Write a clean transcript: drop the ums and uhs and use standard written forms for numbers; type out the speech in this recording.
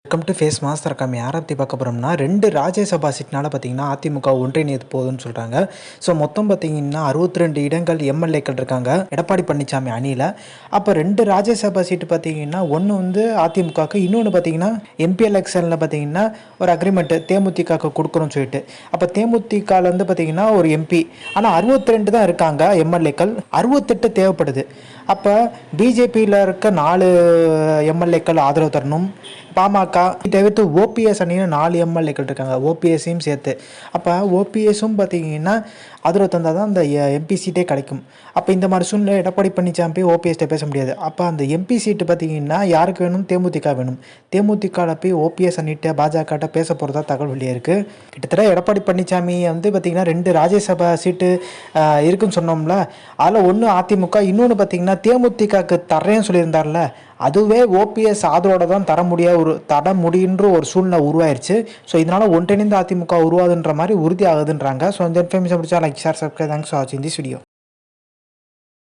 Welcome to face master இருக்காம யாரை பற்றி பார்க்க போகிறோம்னா 2 ராஜ்யசபா சீட்னால பார்த்தீங்கன்னா அதிமுக ஒன்றிணைத்து போகுதுன்னு சொல்கிறாங்க. ஸோ மொத்தம் பார்த்தீங்கன்னா 62 இடங்கள் எம்எல்ஏக்கள் இருக்காங்க எடப்பாடி பழனிசாமி அணியில். அப்போ 2 ராஜ்யசபா சீட்டு பார்த்தீங்கன்னா ஒன்று வந்து அதிமுகவுக்கு, இன்னொன்று பார்த்தீங்கன்னா எம்பி எலெக்ஷனில் பார்த்தீங்கன்னா ஒரு அக்ரிமெண்ட்டு தேமுதிகவுக்கு கொடுக்குறோன்னு சொல்லிட்டு. அப்போ தேமுதிகலேருந்து பார்த்தீங்கன்னா ஒரு எம்பி, ஆனால் 62 தான் இருக்காங்க எம்எல்ஏக்கள், 68 தேவைப்படுது. அப்போ பிஜேபியில் இருக்க 4 எம்எல்ஏக்கள் ஆதரவு தரணும். பாமக தவிர்த்து ஓபிஎஸ் அணியில் 4 எம்எல்ஏக்கள் இருக்காங்க, ஓபிஎஸ்ஸையும் சேர்த்து. அப்போ ஓபிஎஸும் பார்த்தீங்கன்னா ஆதரவு தந்தால் தான் அந்த எம்பி சீட்டே கிடைக்கும். அப்போ இந்த மாதிரி சூழ்நிலை எடப்பாடி பழனிசாமி போய் ஓபிஎஸ்ட்டை பேச முடியாது. அப்போ அந்த எம்பி சீட்டு பார்த்தீங்கன்னா யாருக்கு வேணும்? தேமுதிக வேணும். தேமுதிகவில் போய் ஓபிஎஸ் அணிட்ட பாஜகட்ட பேச போகிறதா தகவல் வெளியே இருக்குது. கிட்டத்தட்ட எடப்பாடி பழனிசாமி வந்து பார்த்திங்கன்னா 2 ராஜ்யசபா சீட்டு இருக்குன்னு சொன்னோம்ல, அதில் ஒன்று அதிமுக, இன்னொன்று பார்த்திங்கன்னா தேமுதிகக்கு தர்றேன்னு சொல்லியிருந்தார்ல, அதுவே ஓபிஎஸ் ஆதரவோட தான் தர முடியுன்ற ஒரு சூழ்நிலை உருவாயிருச்சு. ஸோ இதனால் ஒன்றிணைந்த அதிமுக உருவாதுன்ற மாதிரி உறுதி ஆகுதுன்றாங்க. ஸோ இந்த இன்ஃபர்மேஷன் பிடிச்சா like, share, subscribe. Thanks for வாட்சிங் திஸ் வீடியோ.